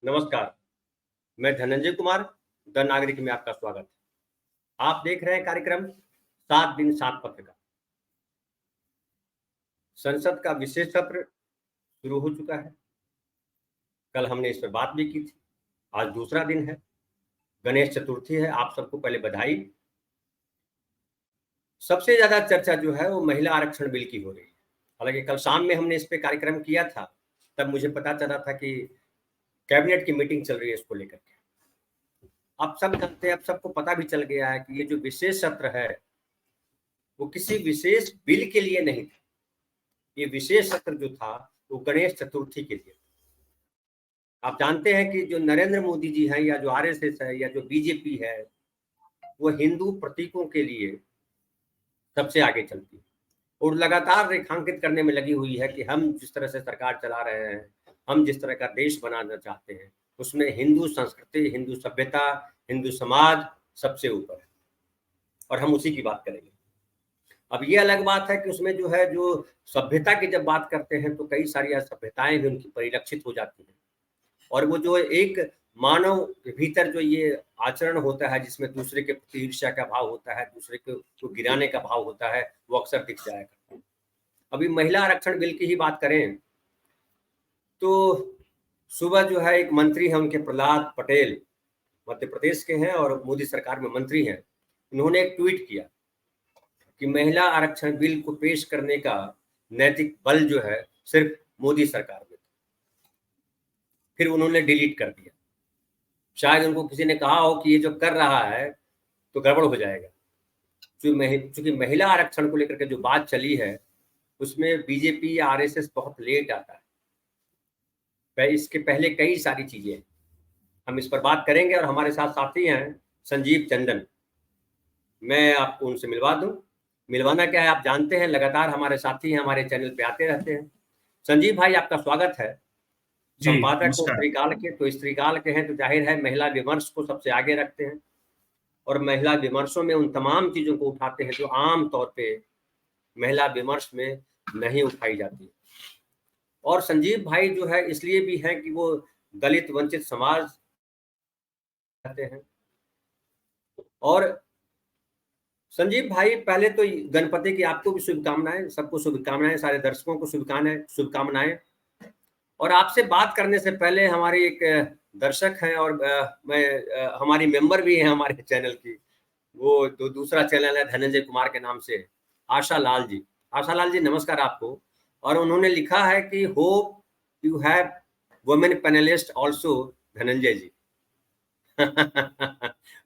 नमस्कार, मैं धनंजय कुमार, द नागरिक में आपका स्वागत है। आप देख रहे हैं कार्यक्रम 7 दिन 7 पत्रिका। संसद का विशेष सत्र शुरू हो चुका है। कल हमने इस पर बात भी की थी। आज दूसरा दिन है, गणेश चतुर्थी है। आप सबको पहले बधाई। सबसे ज़्यादा चर्चा जो है वो महिला आरक्षण बिल की हो रही है। हालाँकि कल शाम में हमने इस पे कार्यक्रम किया था, तब मुझे पता चला था कि कैबिनेट की मीटिंग चल रही है इसको लेकर के। आप सब जानते हैं, अब सबको पता भी चल गया है कि ये जो विशेष सत्र है, वो किसी विशेष बिल के लिए नहीं था। ये विशेष सत्र जो था, वो गणेश चतुर्थी के लिए। आप जानते हैं कि जो नरेंद्र मोदी जी हैं या जो आरएसएस है या जो बीजेपी है, वो हिंदू प्रतीकों के लिए सबसे आगे चलती है और लगातार रेखांकित करने में लगी हुई है कि हम जिस तरह से सरकार चला रहे हैं, हम जिस तरह का देश बनाना चाहते हैं, उसमें हिंदू संस्कृति, हिंदू सभ्यता, हिंदू समाज सबसे ऊपर है और हम उसी की बात करेंगे। अब ये अलग बात है कि उसमें जो है, जो सभ्यता की जब बात करते हैं तो कई सारी असभ्यताएँ भी उनकी परिलक्षित हो जाती हैं और वो जो एक मानव के भीतर जो ये आचरण होता है, जिसमें दूसरे के प्रति ईर्ष्या का भाव होता है, दूसरे को गिराने का भाव होता है, वो अक्सर दिख जाया करता है। अभी महिला आरक्षण बिल की ही बात करें, तो सुबह जो है एक मंत्री हैं उनके प्रहलाद पटेल, मध्य प्रदेश के हैं और मोदी सरकार में मंत्री हैं। उन्होंने एक ट्वीट किया कि महिला आरक्षण बिल को पेश करने का नैतिक बल जो है सिर्फ मोदी सरकार में। फिर उन्होंने डिलीट कर दिया। शायद उनको किसी ने कहा हो कि ये जो कर रहा है तो गड़बड़ हो जाएगा। चूँकि महिला आरक्षण को लेकर के जो बात चली है, उसमें बीजेपी या आरएसएस बहुत लेट आता है। इसके पहले कई सारी चीज़ें हैं। हम इस पर बात करेंगे और हमारे साथ साथी हैं संजीव टंडन। मैं आपको उनसे मिलवा दूँ। मिलवाना क्या है आप जानते हैं, लगातार हमारे साथी हैं, हमारे चैनल पे आते रहते हैं। संजीव भाई, आपका स्वागत है। जी, संपादक हो नमस्कार। स्त्रीकाल के, तो स्त्रीकाल के हैं तो ज़ाहिर है महिला विमर्श को सबसे आगे रखते हैं और महिला विमर्शों में उन तमाम चीज़ों को उठाते हैं जो आम तौर पे महिला विमर्श में नहीं उठाई जाती। और संजीव भाई जो है इसलिए भी हैं कि वो दलित वंचित समाज रहते हैं। और संजीव भाई, पहले तो गणपति की आपको भी शुभकामनाएँ, सबको शुभकामनाएँ, सारे दर्शकों को शुभकामनाएँ। और आपसे बात करने से पहले हमारी एक दर्शक हैं और हमारी मेंबर भी हैं हमारे चैनल की। वो दूसरा चैनल है धनंजय कुमार के नाम से, आशा लाल जी। आशा लाल जी, नमस्कार आपको। और उन्होंने लिखा है कि hope you have women panelist also Dhananjay ji.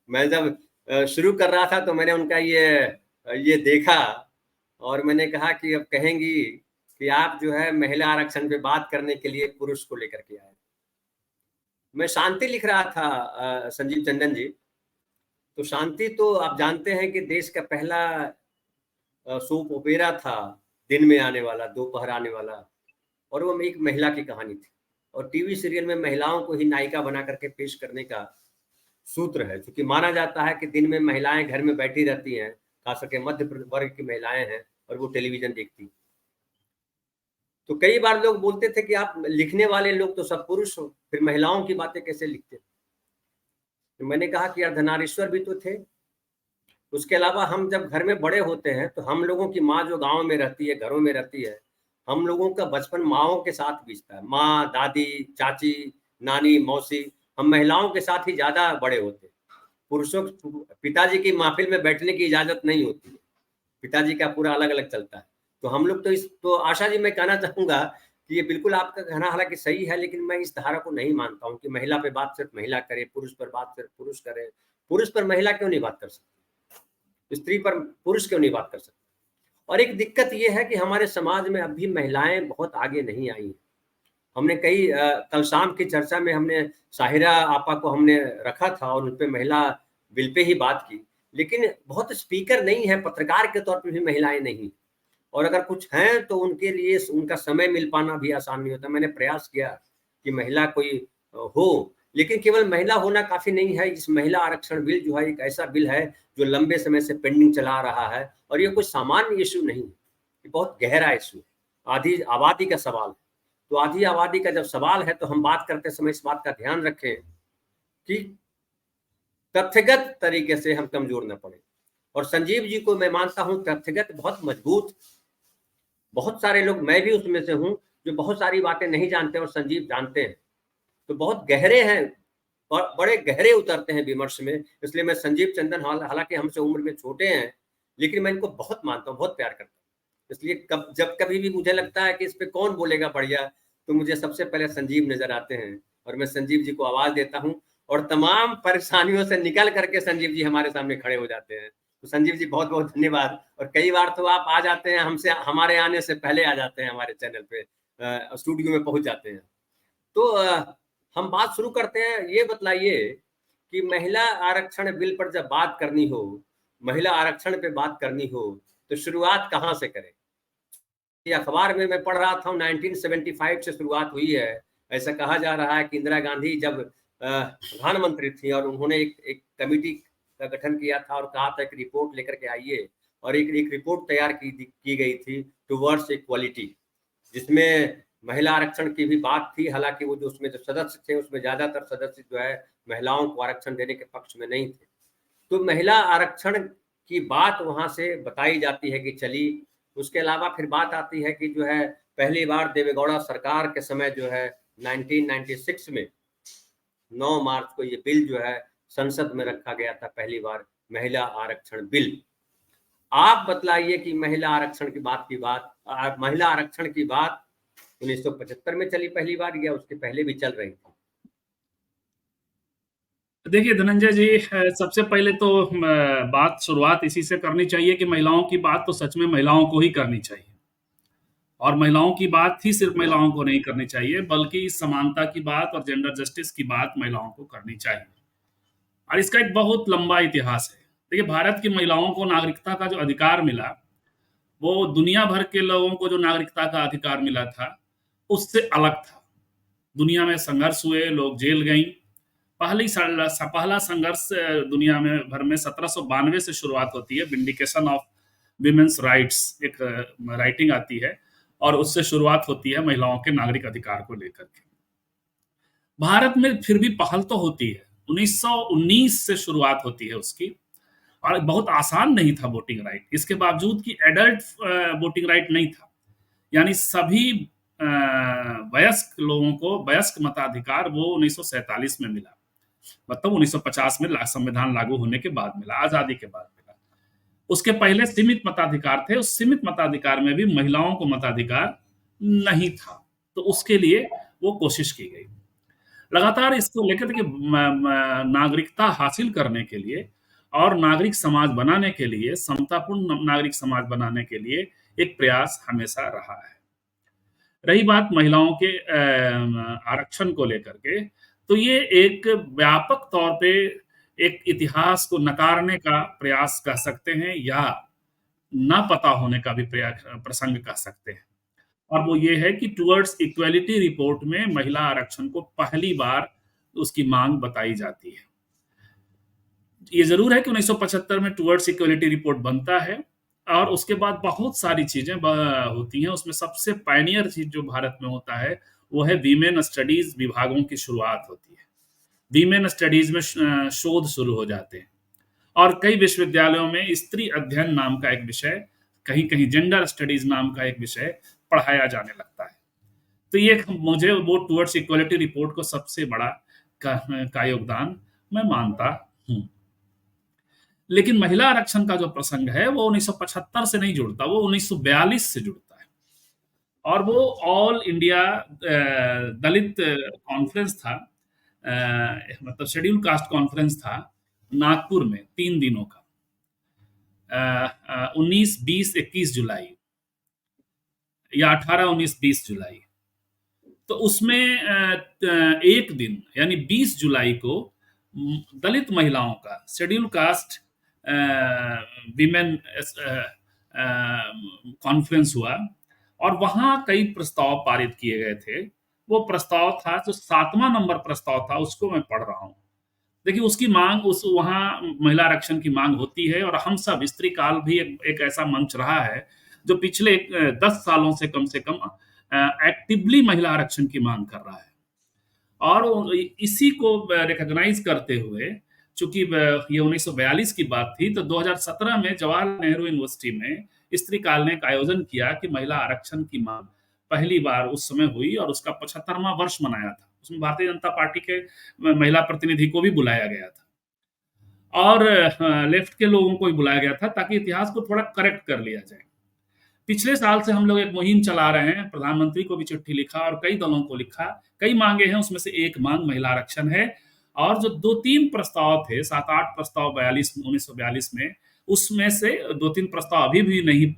मैं जब शुरू कर रहा था तो मैंने उनका ये देखा और मैंने कहा कि अब कहेंगी कि आप जो है महिला आरक्षण पे बात करने के लिए पुरुष को लेकर के आए। मैं शांति लिख रहा था संजीव टंडन जी। तो शांति तो आप जानते हैं कि देश का पहला सोप ओपेरा था, दिन में आने वाला, दोपहर आने वाला, और वो एक महिला की कहानी थी और टीवी सीरियल में महिलाओं को ही नायिका बना करके पेश करने का सूत्र है। क्योंकि माना जाता है कि दिन में महिलाएं घर में बैठी रहती हैं, खास करके मध्य वर्ग की महिलाएं हैं और वो टेलीविजन देखती। तो कई बार लोग बोलते थे कि आप लिखने वाले लोग तो सब पुरुष हो, फिर महिलाओं की बातें कैसे लिखते? तो मैंने कहा कि अर्धनारीश्वर भी तो थे। उसके अलावा हम जब घर में बड़े होते हैं तो हम लोगों की माँ जो गाँव में रहती है, घरों में रहती है, हम लोगों का बचपन माँओं के साथ बीतता है। माँ, दादी, चाची, नानी, मौसी, हम महिलाओं के साथ ही ज़्यादा बड़े होते हैं। पुरुषों पिताजी की महफ़िल में बैठने की इजाज़त नहीं होती है। पिताजी का पूरा अलग-अलग चलता है। तो हम लोग तो आशा जी, मैं कहना चाहूँगा कि ये बिल्कुल आपका कहना हालाँकि सही है, लेकिन मैं इस धारा को नहीं मानता हूँ कि महिला पे बात सिर्फ़ महिला करे, पुरुष पर बात सिर्फ़ पुरुष करे। पुरुष पर महिला क्यों नहीं बात कर सकती? स्त्री पर पुरुष क्यों नहीं बात कर सकते? और एक दिक्कत ये है कि हमारे समाज में अब भी महिलाएँ बहुत आगे नहीं आई हैं। हमने कल शाम की चर्चा में हमने साहिरा आपा को हमने रखा था और उनपे महिला बिल पे ही बात की। लेकिन बहुत स्पीकर नहीं है, पत्रकार के तौर पे भी महिलाएँ नहीं। और अगर कुछ हैं तो उनके लिए उनका समय मिल पाना भी आसान नहीं होता। मैंने प्रयास किया कि महिला कोई हो, लेकिन केवल महिला होना काफ़ी नहीं है। इस महिला आरक्षण बिल जो है एक ऐसा बिल है जो लंबे समय से पेंडिंग चला रहा है और ये कोई सामान्य इश्यू नहीं है, ये बहुत गहरा इश्यू है, आधी आबादी का सवाल है। तो आधी आबादी का जब सवाल है तो हम बात करते समय इस बात का ध्यान रखें कि तथ्यगत तरीके से हम कमजोर न पड़े। और संजीव जी को मैं मानता हूं तथ्यगत बहुत मजबूत, बहुत सारे लोग, मैं भी उसमें से हूं, जो बहुत सारी बातें नहीं जानते और संजीव जानते हैं, तो बहुत गहरे हैं और बड़े गहरे उतरते हैं विमर्श में। इसलिए मैं संजीव चंदन, हालांकि हमसे उम्र में छोटे हैं, लेकिन मैं इनको बहुत मानता हूँ, बहुत प्यार करता हूँ। इसलिए जब कभी भी मुझे लगता है कि इस पे कौन बोलेगा बढ़िया, तो मुझे सबसे पहले संजीव नजर आते हैं और मैं संजीव जी को आवाज देता हूँ और तमाम परेशानियों से निकल करके संजीव जी हमारे सामने खड़े हो जाते हैं। तो संजीव जी बहुत बहुत धन्यवाद। और कई बार तो आप आ जाते हैं, हमसे हमारे आने से पहले आ जाते हैं, हमारे चैनल पे स्टूडियो में पहुंच जाते हैं। तो हम बात शुरू करते हैं। ये बतलाइए कि महिला आरक्षण बिल पर जब बात करनी हो, महिला आरक्षण पे बात करनी हो, तो शुरुआत कहाँ से करें? ये अखबार में मैं पढ़ रहा था 1975 से शुरुआत हुई है। ऐसा कहा जा रहा है कि इंदिरा गांधी जब प्रधानमंत्री थी और उन्होंने एक कमेटी का गठन किया था और कहा था कि रिपोर्ट लेकर के आइए, और एक रिपोर्ट तैयार की गई थी टुवर्ड्स इक्वालिटी, जिसमें महिला आरक्षण की भी बात थी। हालांकि वो जो उसमें जो सदस्य थे उसमें ज्यादातर सदस्य जो है महिलाओं को आरक्षण देने के पक्ष में नहीं थे। तो महिला आरक्षण की बात वहां से बताई जाती है कि चली। उसके अलावा फिर बात आती है कि जो है पहली बार देवेगौड़ा सरकार के समय जो है 1996 में 9 मार्च को ये बिल जो है संसद में रखा गया था, पहली बार महिला आरक्षण बिल। आप बतलाइए कि महिला आरक्षण की बात 1975 में चली पहली बार या उसके पहले भी चल रही थी? देखिए धनंजय जी, सबसे पहले तो बात शुरुआत इसी से करनी चाहिए कि महिलाओं की बात तो सच में महिलाओं को ही करनी चाहिए, और महिलाओं की बात ही सिर्फ महिलाओं को नहीं करनी चाहिए, बल्कि समानता की बात और जेंडर जस्टिस की बात महिलाओं को करनी चाहिए। और इसका एक बहुत लंबा इतिहास है। देखिए, भारत की महिलाओं को नागरिकता का जो अधिकार मिला, वो दुनिया भर के लोगों को जो नागरिकता का अधिकार मिला था उससे अलग था। दुनिया में संघर्ष हुए, लोग जेल गई। पहला संघर्ष दुनिया में भर में 1792 से शुरुआत होती है। विंडिकेशन ऑफ विमेन्स राइट्स एक राइटिंग आती है, और उससे शुरुआत होती है महिलाओं के नागरिक अधिकार को लेकर के। भारत में फिर भी पहल तो होती है, 1919 से शुरुआत होती है उसकी, और बहुत आसान नहीं था वोटिंग राइट, इसके बावजूद कि एडल्ट वोटिंग राइट नहीं था। यानी सभी वयस्क लोगों को वयस्क मताधिकार वो 1947 में मिला, मतलब 1950 में संविधान लागू होने के बाद मिला, आजादी के बाद मिला। उसके पहले सीमित मताधिकार थे, उस सीमित मताधिकार में भी महिलाओं को मताधिकार नहीं था, तो उसके लिए वो कोशिश की गई। लगातार इसको लेकर के नागरिकता हासिल करने के लिए और नागरिक समाज बनाने के लिए, समतापूर्ण नागरिक समाज बनाने के लिए एक प्रयास हमेशा रहा है। रही बात महिलाओं के आरक्षण को लेकर के, तो ये एक व्यापक तौर पे एक इतिहास को नकारने का प्रयास कह सकते हैं, या ना पता होने का भी प्रसंग कह सकते हैं। और वो ये है कि टुवर्ड्स इक्वालिटी रिपोर्ट में महिला आरक्षण को पहली बार उसकी मांग बताई जाती है। ये जरूर है कि 1975 में टुवर्ड्स इक्वालिटी रिपोर्ट बनता है, और उसके बाद बहुत सारी चीजें होती हैं। उसमें सबसे पायनियर चीज जो भारत में होता है वो है वीमेन स्टडीज विभागों की शुरुआत होती है। वीमेन स्टडीज में शोध शुरू हो जाते हैं, और कई विश्वविद्यालयों में स्त्री अध्ययन नाम का एक विषय, कहीं कहीं जेंडर स्टडीज नाम का एक विषय पढ़ाया जाने लगता है। तो ये मुझे वो टुवर्ड्स इक्वालिटी रिपोर्ट को सबसे बड़ा का योगदान मैं मानता हूँ। लेकिन महिला आरक्षण का जो प्रसंग है वो 1975 से नहीं जुड़ता, वो 1942 से जुड़ता है। और वो ऑल इंडिया दलित कॉन्फ्रेंस था, मतलब शेड्यूल कास्ट कॉन्फ्रेंस था नागपुर में 3 दिनों का, 19, 20, 21 जुलाई या 18, 19, 20 जुलाई। तो उसमें एक दिन यानी 20 जुलाई को दलित महिलाओं का शेड्यूल कास्ट विमेन कॉन्फ्रेंस हुआ, और वहां कई प्रस्ताव पारित किए गए थे। वो प्रस्ताव था, जो 7वां नंबर प्रस्ताव था, उसको मैं पढ़ रहा हूं। देखिए, उसकी मांग, उस वहां महिला आरक्षण की मांग होती है, और हम सब स्त्री काल भी एक ऐसा मंच रहा है जो पिछले 10 सालों से कम एक्टिवली महिला आरक्षण की मांग कर रहा है। और इसी को रिकॉग्नाइज करते हुए, चूंकि ये 1942 की बात थी, तो 2017 में जवाहरलाल नेहरू यूनिवर्सिटी में स्त्री काल ने एक आयोजन किया कि महिला आरक्षण की मांग पहली बार उस समय हुई, और उसका 75वां वर्ष मनाया था। उसमें भारतीय जनता पार्टी के महिला प्रतिनिधि को भी बुलाया गया था, और लेफ्ट के लोगों को भी बुलाया गया था, ताकि इतिहास को थोड़ा करेक्ट कर लिया जाए। पिछले साल से हम लोग एक मुहिम चला रहे हैं, प्रधानमंत्री को भी चिट्ठी लिखा और कई दलों को लिखा, कई मांगे हैं, उसमें से एक मांग महिला आरक्षण है। और जो 2-3 प्रस्ताव थे, 7-8 प्रस्ताव 1942 में, उसमें से 2-3 प्रस्ताव अभी भी नहीं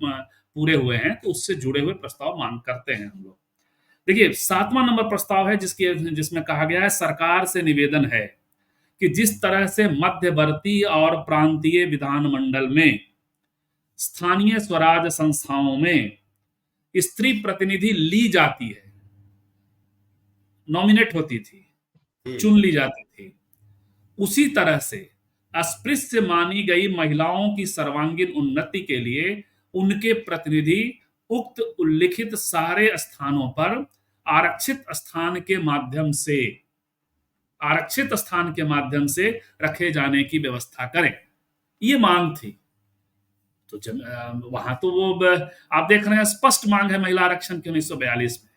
पूरे हुए हैं, तो उससे जुड़े हुए प्रस्ताव मांग करते हैं हम लोग। देखिए, 7वां नंबर प्रस्ताव है जिसमें कहा गया है, सरकार से निवेदन है कि जिस तरह से मध्यवर्ती और प्रांतीय विधानमंडल में, स्थानीय स्वराज संस्थाओं में स्त्री प्रतिनिधि ली जाती है, नॉमिनेट होती थी, चुन ली जाती थी, उसी तरह से अस्पृश्य मानी गई महिलाओं की सर्वांगीण उन्नति के लिए उनके प्रतिनिधि उक्त उल्लिखित सारे स्थानों पर आरक्षित स्थान के माध्यम से रखे जाने की व्यवस्था करें। ये मांग थी। तो वहां तो वो आप देख रहे हैं, स्पष्ट मांग है महिला आरक्षण की 1942 में।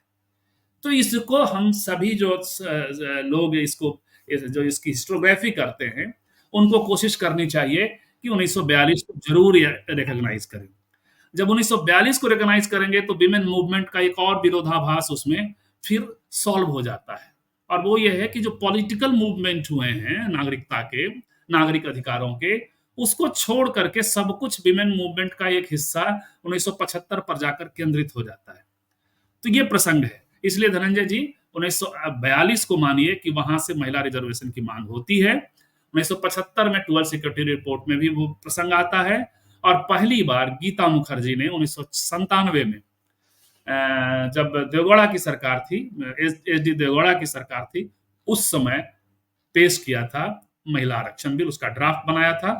तो इसको हम सभी जो लोग जो इसकी हिस्टोग्राफी करते हैं, उनको कोशिश करनी चाहिए कि 1942 को जरूर रिकॉग्नाइज करें। जब 1942 को रिकॉग्नाइज करेंगे तो विमेन मूवमेंट का एक और विरोधाभास उसमें फिर सॉल्व हो जाता है, और वो ये है कि जो पॉलिटिकल मूवमेंट हुए हैं नागरिक अधिकारों के, उसको छोड़ करके सब कुछ विमेन मूवमेंट का एक हिस्सा 1975 पर जाकर केंद्रित हो जाता है। तो ये प्रसंग है। इसलिए धनंजय जी, 1942 को मानिए कि वहां से महिला रिजर्वेशन की मांग होती है। 1975 में 12 सिक्योरिटी रिपोर्ट में भी वो प्रसंग आता है, और पहली बार गीता मुखर्जी ने 1997 में, जब देवगौड़ा की सरकार थी, एच डी देवगौड़ा की सरकार थी, उस समय पेश किया था महिला आरक्षण बिल, उसका ड्राफ्ट बनाया था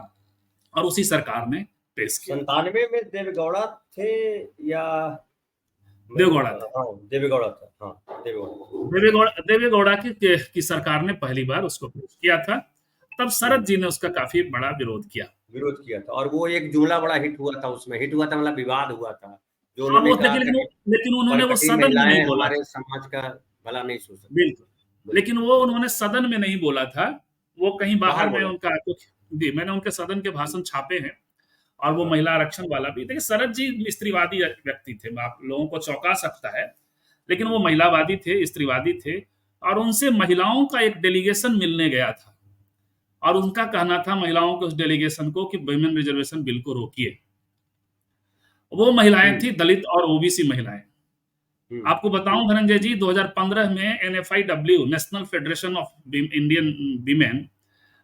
और उसी सरकार ने पेश किया। 97 में देवेगौड़ा थे या देवेगौड़ा था? हाँ, देवेगौड़ा था। हाँ, देवेगौड़ा की सरकार ने पहली बार उसको पेश किया था। तब शरद जी ने उसका काफी बड़ा विरोध किया था, और वो एक जुमला बड़ा हिट हुआ था, उसमें हिट हुआ था, मतलब विवाद हुआ था, जो हाँ, उन्होंने कहा था लेकिन उन्होंने वो सदन में नहीं बोला, हमारे समाज का भला नहीं सोच सकते। बिल्कुल, लेकिन वो उन्होंने सदन में नहीं बोला था, वो कहीं बाहर में बोला। उनका जी, मैंने उनके सदन के भाषण छापे हैं, और वो महिला आरक्षण वाला भी। देखिए, शरद जी स्त्रीवादी व्यक्ति थे, आप लोगों को चौंका सकता है, लेकिन वो महिलावादी थे, स्त्रीवादी थे, और उनसे महिलाओं का एक डेलीगेशन मिलने गया था, और उनका कहना था महिलाओं के उस डेलीगेशन को कि विमेन रिजर्वेशन बिल को रोकिए। वो महिलाएं थी दलित और ओबीसी महिलाएं। आपको बताऊं धनंजय जी, 2015 में NFIW, national federation of Indian women,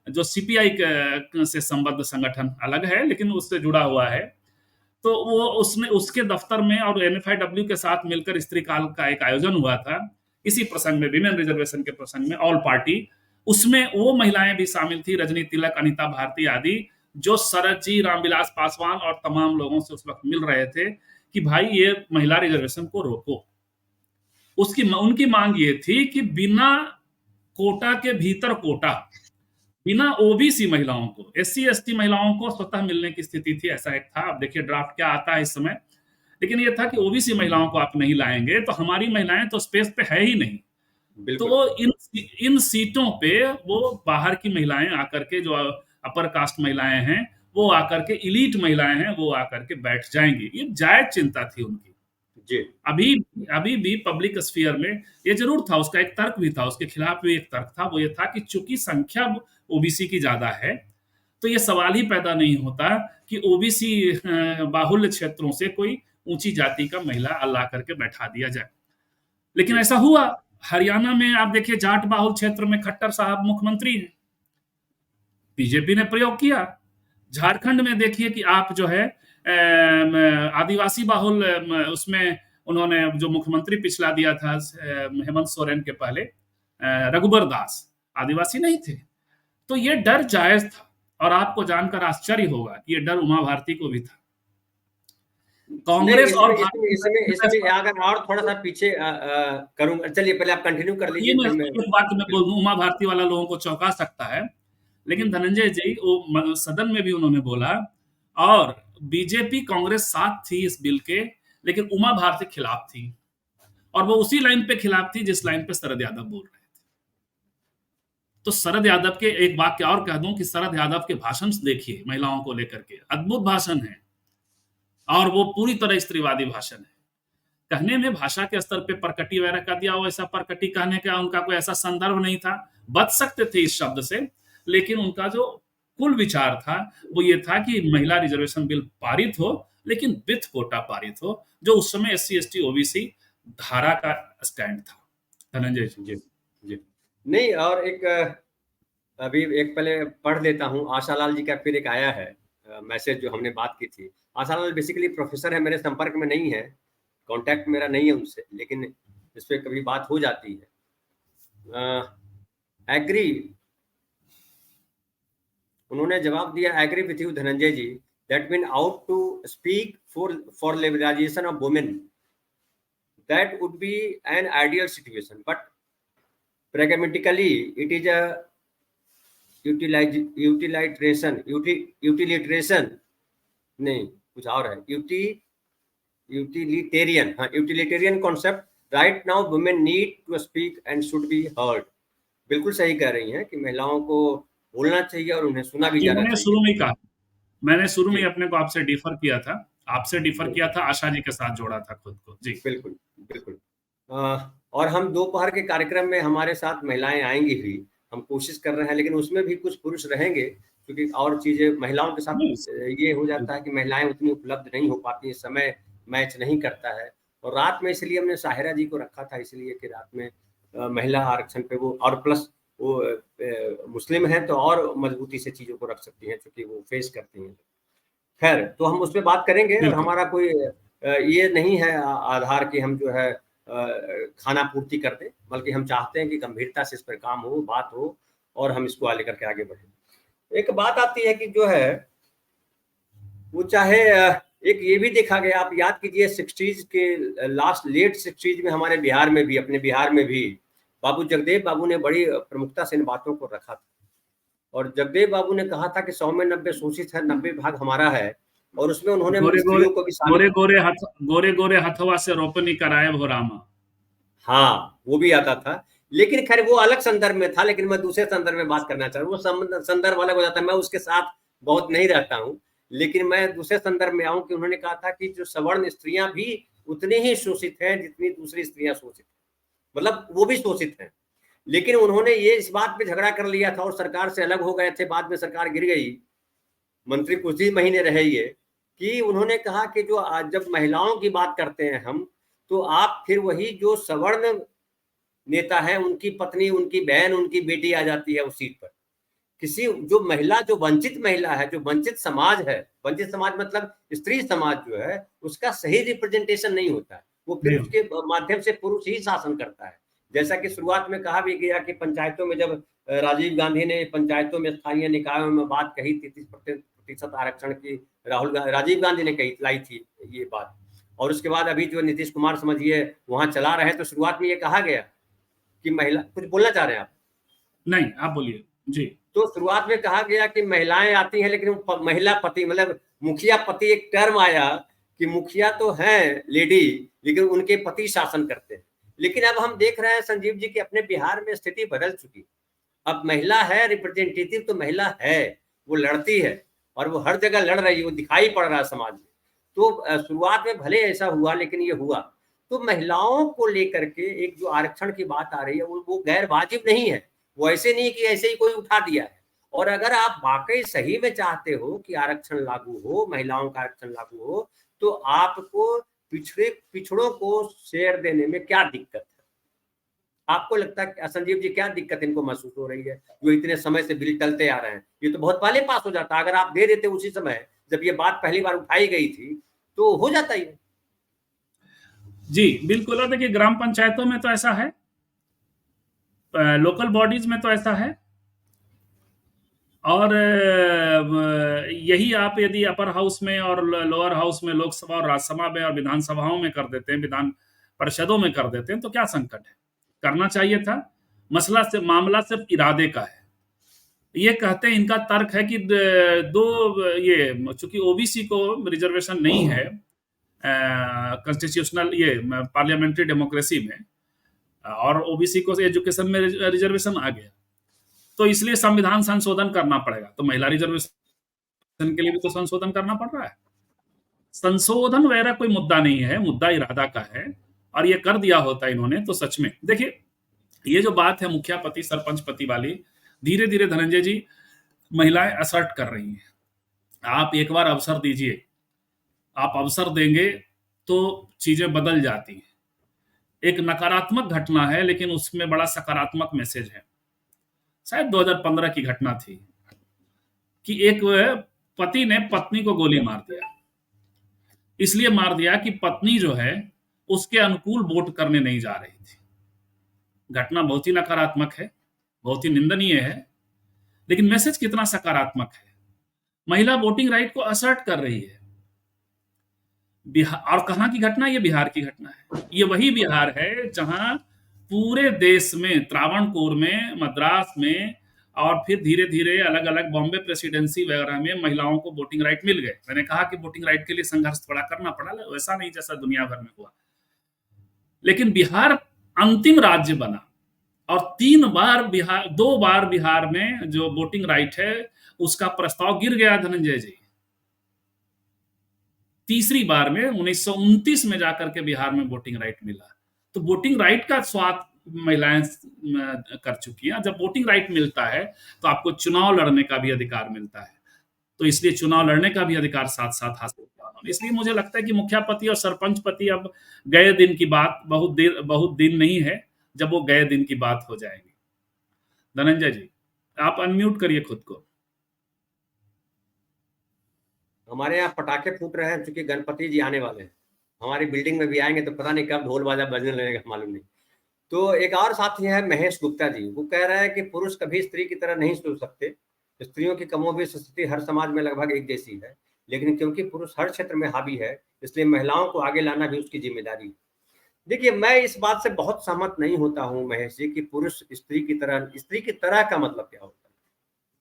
जो सीपीआई से संबद्ध संगठन अलग है लेकिन उससे जुड़ा हुआ है, तो उसके दफ्तर में और NFIW के साथ मिलकर स्त्री काल का एक आयोजन हुआ था, इसी प्रसंग में, विमेन रिजर्वेशन के प्रसंग में, ऑल पार्टी। उसमें वो महिलाएं भी शामिल थी, रजनी तिलक, अनिता भारती आदि, जो शरद जी, रामविलास पासवान और तमाम लोगों से उस वक्त मिल रहे थे कि भाई ये महिला रिजर्वेशन को रोको। उनकी मांग ये थी कि बिना कोटा के भीतर कोटा, बिना ओबीसी महिलाओं को, SC ST महिलाओं को स्वतः मिलने की स्थिति थी, ऐसा एक था। अब देखिए ड्राफ्ट क्या आता है इस समय, लेकिन ये था कि ओबीसी महिलाओं को आप नहीं लाएंगे तो हमारी महिलाएं तो स्पेस पे है ही नहीं। तो इन सीटों पे वो बाहर की महिलाएं आकर के, जो अपर कास्ट महिलाएं हैं, वो आकर के, इलीट महिलाएं हैं, वो आकर के बैठ जाएंगी। ये जायज चिंता थी उनकी जी। अभी भी पब्लिक स्फीयर में ये जरूर था, उसका एक तर्क भी था, उसके खिलाफ भी एक तर्क था, वो ये था कि चूंकि संख्या ओबीसी की ज्यादा है, तो ये सवाल ही पैदा नहीं होता कि ओबीसी बाहुल्य क्षेत्रों से कोई ऊंची जाति का महिला ला करके बैठा दिया जाए। लेकिन ऐसा हुआ। हरियाणा में आप देखिए, जाट बाहुल क्षेत्र में खट्टर साहब मुख्यमंत्री हैं, बीजेपी ने प्रयोग किया। झारखंड में देखिए कि आप जो है आदिवासी बाहुल, उसमें उन्होंने जो मुख्यमंत्री पिछला दिया था हेमंत सोरेन के पहले, रघुबर दास, आदिवासी नहीं थे। तो ये डर जायज था, और आपको जानकर आश्चर्य होगा कि ये डर उमा भारती को भी था। नहीं, कांग्रेस और इसमें इसमें भारतीय इसमें जनता इसमें पार्टी। अगर और थोड़ा-सा पीछे करूँगा, चलिए पहले आप कंटिन्यू कर ये लीजिए, मैं फिर मैं एक वाक्य में बोल बिल्कुल। दूं, उमा भारती वाला लोगों को चौंका सकता है, लेकिन हुँ, धनंजय जी वो सदन में भी उन्होंने बोला, और बीजेपी कांग्रेस साथ थी इस बिल के, लेकिन उमा भारती खिलाफ थी, और वो उसी लाइन पे खिलाफ थी जिस लाइन पे शरद यादव बोल रहे थे। तो शरद यादव के एक वाक्य और कह दूं कि शरद यादव के भाषण देखिए महिलाओं को लेकर के, अद्भुत भाषण है, और वो पूरी तरह स्त्रीवादी भाषण है। कहने में भाषा के स्तर पे परकटी वगैरह का दिया, वो ऐसा परकटी कहने का उनका कोई ऐसा संदर्भ नहीं था, बच सकते थे इस शब्द से, लेकिन उनका जो कुल विचार था वो ये था कि महिला रिजर्वेशन बिल पारित हो, लेकिन विथ कोटा पारित हो, जो उस समय एससी एसटी ओबीसी धारा का स्टैंड था। धनंजय जी। जी, जी। नहीं, और एक अभी एक पहले पढ़ लेता हूँ, आशालाल जी का फिर एक आया है मैसेज जो हमने बात की थी। आशालाल बेसिकली प्रोफ़ेसर है, मेरे संपर्क में नहीं है, कॉन्टैक्ट मेरा नहीं है उनसे, लेकिन इस पे कभी बात हो जाती है। एग्री उन्होंने जवाब दिया, agree with you Dhananjay ji that mean out to speak for liberalisation of women, that would be an ideal situation, but pragmatically it is a utilisation नहीं, कुछ और है, यूटिलिटेरियन, हाँ, utilitarian concept. Right now women need to speak and should be heard. बिल्कुल सही कह रही हैं कि महिलाओं को बोलना चाहिए और उन्हें सुना भी जी, जाना मैंने चाहिए। शुरू में ही कहा, मैंने शुरू में जी, ही अपने को आपसे डिफर किया था, आपसे डिफर जी, किया था, आशा जी के साथ जोड़ा था खुद को जी। बिल्कुल, बिल्कुल। और हम दोपहर के कार्यक्रम में हमारे साथ महिलाएं आएंगी भी, हम कोशिश कर रहे हैं, लेकिन उसमें भी कुछ पुरुष रहेंगे, क्योंकि और चीज़ें महिलाओं के साथ नहीं, ये हो जाता है कि महिलाएं उतनी उपलब्ध नहीं हो पाती हैं, समय मैच नहीं करता है। और रात में इसलिए हमने साहिरा जी को रखा था, इसलिए कि रात में महिला आरक्षण पे वो, और प्लस वो मुस्लिम हैं तो और मजबूती से चीज़ों को रख सकती हैं, क्योंकि वो फेस करती हैं। खैर, तो हम उस पे बात करेंगे, और बिल्कुल। हमारा कोई ये नहीं है आधार कि हम जो है खाना पूर्ति कर दें, बल्कि हम चाहते हैं कि गंभीरता से इस पर काम हो, बात हो, और हम इसको लेकर के आगे बढ़ें। एक बात आती है कि जो है वो चाहे एक ये भी देखा गया, आप याद कीजिए 60s के लास्ट लेट 60s में हमारे बिहार में भी, अपने बिहार में भी बाबू जगदेव बाबू ने बड़ी प्रमुखता से इन बातों को रखा था। और जगदेव बाबू ने कहा था कि 100 में 90 शोषित है, 90 भाग हमारा है, और उसमें उन्होंने गोरे गोरे स्त्रियों को भी शामिल। गोरे गोरे हथ गोरे गोरे हथवा से रोपनी कराए हो रामा। हाँ, वो भी आता था, लेकिन खैर वो अलग संदर्भ में था, लेकिन मैं दूसरे संदर्भ में बात करना चाह रहा हूँ। वो संदर्भ अलग हो जाता है, मैं उसके साथ बहुत नहीं रहता हूँ, लेकिन मैं दूसरे संदर्भ में आऊँ कि उन्होंने कहा था कि जो सवर्ण स्त्रियां भी उतनी ही शोषित हैं जितनी दूसरी स्त्रियां शोषित हैं, मतलब वो भी शोषित हैं। लेकिन उन्होंने ये इस बात पे झगड़ा कर लिया था और सरकार से अलग हो गए थे, बाद में सरकार गिर गई, मंत्री कुछ ही महीने रहे ये, कि उन्होंने कहा कि जो आज जब महिलाओं की बात करते हैं हम, तो आप फिर वही जो सवर्ण नेता है, उनकी पत्नी, उनकी बहन, उनकी बेटी आ जाती है उस सीट पर। किसी जो महिला, जो वंचित महिला है, जो वंचित समाज है, वंचित समाज मतलब स्त्री समाज जो है, उसका सही रिप्रेजेंटेशन नहीं होता है। वो फिर नहीं हो। उसके माध्यम से पुरुष ही शासन करता है। जैसा कि शुरुआत में कहा भी गया कि पंचायतों में जब राजीव गांधी ने पंचायतों में, स्थानीय निकायों में बात कही 33% आरक्षण की, राजीव गांधी ने कही, लाई थी ये बात। और उसके बाद अभी जो नीतीश कुमार समझिए वहां चला रहे हैं, तो शुरुआत में ये कहा गया कि महिला, कुछ बोलना चाह रहे हैं आप? नहीं, आप बोलिए जी। तो शुरुआत में कहा गया कि महिलाएं आती हैं, लेकिन महिला पति, मतलब मुखिया पति, एक टर्म आया कि मुखिया तो हैं लेडी, लेकिन उनके पति शासन करते हैं। लेकिन अब हम देख रहे हैं संजीव जी कि अपने बिहार में स्थिति बदल चुकी। अब महिला है रिप्रेजेंटेटिव, तो महिला है, वो लड़ती है, और वो हर जगह लड़ रही है, वो दिखाई पड़ रहा है समाज में। तो शुरुआत में भले ऐसा हुआ, लेकिन ये हुआ। तो महिलाओं को लेकर के एक जो आरक्षण की बात आ रही है, वो गैर वाजिब नहीं है। वो ऐसे नहीं कि ऐसे ही कोई उठा दिया है। और अगर आप वाकई सही में चाहते हो कि आरक्षण लागू हो, महिलाओं का आरक्षण लागू हो, तो आपको पिछड़ों को शेयर देने में क्या दिक्कत है? आपको लगता है संजीव जी, क्या दिक्कत इनको महसूस हो रही है, जो इतने समय से बिल टलते आ रहे हैं? ये तो बहुत पहले पास हो जाता, अगर आप दे देते उसी समय जब ये बात पहली बार उठाई गई थी, तो हो जाता ये। जी, बिल्कुल। और देखिए, ग्राम पंचायतों में तो ऐसा है, लोकल बॉडीज में तो ऐसा है, और यही आप यदि अपर हाउस में और लोअर हाउस में, लोकसभा और राज्यसभा में और विधानसभाओं में कर देते हैं, विधान परिषदों में कर देते हैं, तो क्या संकट है? करना चाहिए था। मामला सिर्फ इरादे का है। ये कहते हैं, इनका तर्क है कि दो ये, चूंकि ओबीसी को रिजर्वेशन नहीं है कॉन्स्टिट्यूशनल ये पार्लियामेंट्री डेमोक्रेसी में, और ओबीसी को एजुकेशन में रिजर्वेशन आ गया, तो इसलिए संविधान संशोधन करना पड़ेगा। तो महिला रिजर्वेशन के लिए भी तो संशोधन करना पड़ रहा है। संशोधन वगैरह कोई मुद्दा नहीं है, मुद्दा इरादा का है। और ये कर दिया होता इन्होंने तो सच में, देखिए ये जो बात है मुखिया पति सरपंच पति वाली, धीरे धीरे धनंजय जी महिलाएं असर्ट कर रही हैं। आप एक बार अवसर दीजिए, आप अवसर देंगे तो चीजें बदल जाती हैं। एक नकारात्मक घटना है, लेकिन उसमें बड़ा सकारात्मक मैसेज है। शायद 2015 की घटना थी कि एक पति ने पत्नी को गोली मार दिया। इसलिए मार दिया कि पत्नी जो है उसके अनुकूल वोट करने नहीं जा रही थी। घटना बहुत ही नकारात्मक है, बहुत ही निंदनीय है, लेकिन मैसेज कितना सकारात्मक है। महिला वोटिंग राइट को असर्ट कर रही है। बिहार, और कहाँ की घटना? ये बिहार की घटना है। ये वही बिहार है जहां पूरे देश में, त्रावणकोर में, मद्रास में, और फिर धीरे धीरे अलग अलग बॉम्बे प्रेसिडेंसी वगैरह में महिलाओं को वोटिंग राइट मिल गए। मैंने कहा कि वोटिंग राइट के लिए संघर्ष बड़ा करना पड़ा, वैसा नहीं जैसा दुनिया भर में हुआ। लेकिन बिहार अंतिम राज्य बना, और 2 बार बिहार में जो वोटिंग राइट है उसका प्रस्ताव गिर गया धनंजय जी। तीसरी बार में 1929 में जाकर के बिहार में वोटिंग राइट मिला। तो वोटिंग राइट का स्वाद महिलाएं कर चुकी हैं। जब वोटिंग राइट मिलता है तो आपको चुनाव लड़ने का भी अधिकार मिलता है, तो इसलिए चुनाव लड़ने का भी अधिकार साथ साथ हासिल किया उन्होंने। इसलिए मुझे लगता है कि मुखिया पति और सरपंच पति अब गए दिन की बात, बहुत दिन नहीं है जब वो गए दिन की बात हो जाएगी। धनंजय जी, आप अनम्यूट करिए खुद को। हमारे यहाँ पटाखे फूट रहे हैं, क्योंकि गणपति जी आने वाले हैं। हमारी बिल्डिंग में भी आएंगे तो पता नहीं कब ढोल बाजा बजने लगेगा, मालूम नहीं। तो एक और साथी है महेश गुप्ता जी, वो कह रहे हैं कि पुरुष कभी स्त्री की तरह नहीं सोच सकते। स्त्रियों की कमोबेश स्थिति हर समाज में लगभग एक जैसी है, लेकिन क्योंकि पुरुष हर क्षेत्र में हावी है, इसलिए महिलाओं को आगे लाना भी उसकी जिम्मेदारी है। देखिए, मैं इस बात से बहुत सहमत नहीं होता हूँ महेश जी, कि पुरुष स्त्री की तरह का मतलब क्या होता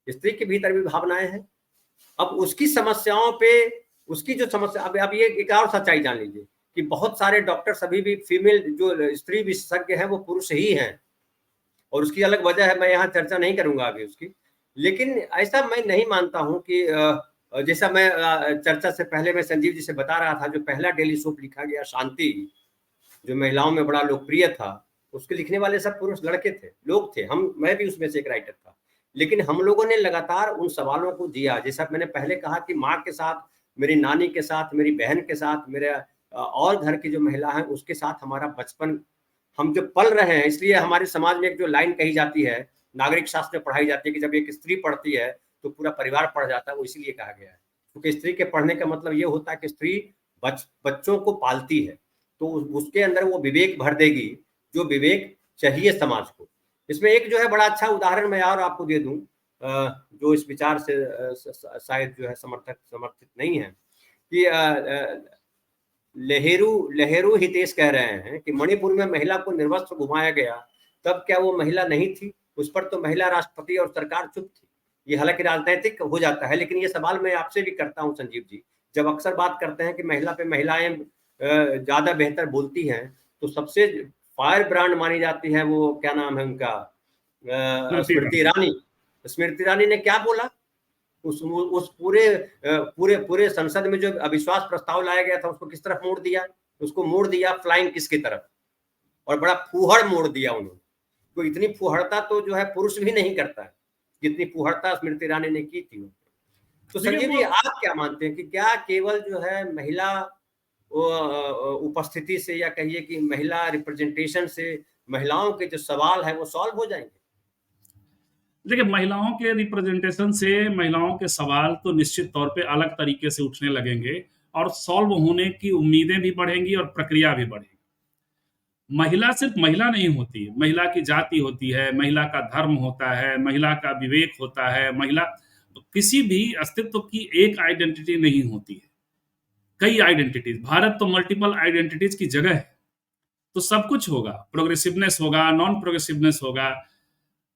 है? स्त्री के भीतर भी भावनाएं हैं। अब उसकी समस्याओं पे, उसकी जो समस्या, अब ये एक और सच्चाई जान लीजिए कि बहुत सारे डॉक्टर अभी भी फीमेल जो स्त्री विशेषज्ञ हैं वो पुरुष ही हैं, और उसकी अलग वजह है, मैं यहाँ चर्चा नहीं करूंगा अभी उसकी। लेकिन ऐसा मैं नहीं मानता हूँ कि जैसा मैं चर्चा से पहले मैं संजीव जी से बता रहा था, जो पहला डेली सोप लिखा गया शांति, जो महिलाओं में बड़ा लोकप्रिय था, उसके लिखने वाले सब पुरुष लड़के थे, लोग थे। मैं भी उसमें से एक राइटर था। लेकिन हम लोगों ने लगातार उन सवालों को जिया, जैसा मैंने पहले कहा कि माँ के साथ, मेरी नानी के साथ, मेरी बहन के साथ, मेरे और घर की जो महिला है उसके साथ हमारा बचपन, हम जो पल रहे हैं। इसलिए हमारे समाज में एक जो लाइन कही जाती है, नागरिक शास्त्र में पढ़ाई जाती है, कि जब एक स्त्री पढ़ती है तो पूरा परिवार पढ़ जाता है, वो इसीलिए कहा गया है, क्योंकि स्त्री के पढ़ने का मतलब ये होता है कि स्त्री बच्चों को पालती है, तो उसके अंदर वो विवेक भर देगी, जो विवेक चाहिए समाज को। इसमें एक जो है बड़ा अच्छा उदाहरण मैं और आपको दे दूं, जो इस विचार से शायद जो है समर्थित नहीं है, कि लहेरू हितेश कह रहे हैं कि मणिपुर में महिला को निर्वस्त्र घुमाया गया, तब क्या वो महिला नहीं थी? उस पर तो महिला राष्ट्रपति और सरकार चुप थी। ये हालांकि राजनीतिक हो जाता है, लेकिन ये सवाल मैं आपसे भी करता हूं संजीव जी। जब अक्सर बात करते हैं कि महिला पे महिलाएं ज्यादा बेहतर बोलती हैं, तो सबसे फायर ब्रांड मानी जाती है वो, क्या नाम है उनका, स्मृति ईरानी। स्मृति ईरानी ने क्या बोला? उस पूरे संसद में जो अविश्वास प्रस्ताव लाया गया था, उसको किस तरफ मोड़ दिया? उसको मोड़ दिया फ्लाइंग किस की तरफ, और बड़ा फूहड़ मोड़ दिया उन्होंने। तो इतनी फूहड़ता तो जो है पुरुष भी नहीं करता है, जितनी फूहड़ता स्मृति ईरानी ने की थी। तो संजीव जी, आप क्या मानते हैं कि क्या केवल जो है महिला उपस्थिति से, या कहिए कि महिला रिप्रेजेंटेशन से, महिलाओं के जो सवाल है वो सॉल्व हो जाएंगे? देखिए, महिलाओं के रिप्रेजेंटेशन से महिलाओं के सवाल तो निश्चित तौर पे अलग तरीके से उठने लगेंगे, और सॉल्व होने की उम्मीदें भी बढ़ेंगी और प्रक्रिया भी बढ़ेगी। महिला सिर्फ महिला नहीं होती, महिला की जाति होती है, महिला का धर्म होता है, महिला का विवेक होता है, महिला किसी भी अस्तित्व की एक आइडेंटिटी नहीं होती है, कई आइडेंटिटीज। भारत तो मल्टीपल आइडेंटिटीज की जगह है, तो सब कुछ होगा, प्रोग्रेसिवनेस होगा, नॉन प्रोग्रेसिवनेस होगा।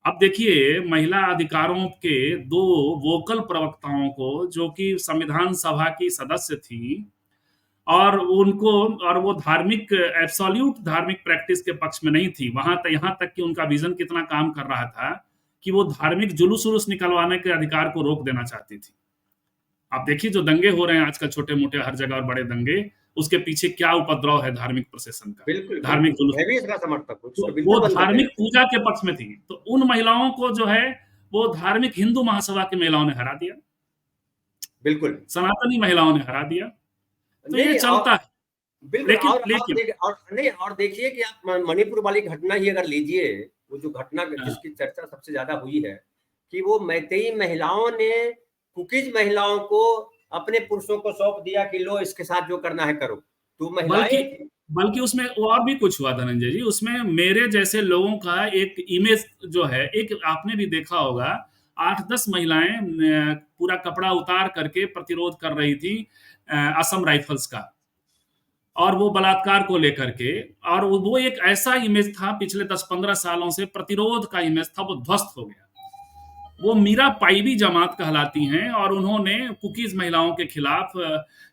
अब देखिए, महिला अधिकारों के दो वोकल प्रवक्ताओं को, जो कि संविधान सभा की सदस्य थी, और उनको, और वो धार्मिक, एब्सोल्यूट धार्मिक प्रैक्टिस के पक्ष में नहीं थी, वहां तक, यहां तक कि उनका विजन कितना काम कर रहा था कि वो धार्मिक जुलूस उलूस निकलवाने के अधिकार को रोक देना चाहती थी। आप देखिए जो दंगे हो रहे हैं आजकल, छोटे मोटे हर जगह और बड़े दंगे, उसके पीछे क्या उपद्रव है धार्मिक प्रशासन का, बिल्कुल धार्मिक बिल्कुल, जुलूस। मैं भी इसका समर्थक हूँ, तो इसको बिल्कुल वो बंद कर देना धार्मिक चाहिए। पूजा के पक्ष में थी, तो उन महिलाओं को जो है वो धार्मिक हिंदू महासभा की महिलाओं ने हरा दिया, बिल्कुल सनातनी महिलाओं ने हरा दिया। तो ये नहीं, चलता है। बिल्कुल। लेकिन और लेकिन देख, और नहीं, और देखिए कि आप मणिपुर वाली घटना ही अगर लीजिए, वो जो घटना हाँ, जिसकी चर्चा सबसे ज्यादा हुई है, कि वो मैतेई महिलाओं ने कुकीज महिलाओं को अपने पुरुषों को सौंप दिया कि लो इसके साथ जो करना है करो, तो बल्कि महिलाएं थी। बल्कि उसमें और भी कुछ हुआ धनंजय जी, उसमें मेरे जैसे लोगों का एक इमेज जो है, एक आपने भी देखा होगा, 8-10 महिलाएं पूरा कपड़ा उतार करके प्रतिरोध कर रही थी असम राइफल्स का, और वो बलात्कार को लेकर के, और वो एक ऐसा इमेज था, पिछले 10-15 सालों से प्रतिरोध का इमेज था, वो ध्वस्त हो गया। वो मीरा पाइबी जमात कहलाती हैं, और उन्होंने कुकीज महिलाओं के खिलाफ,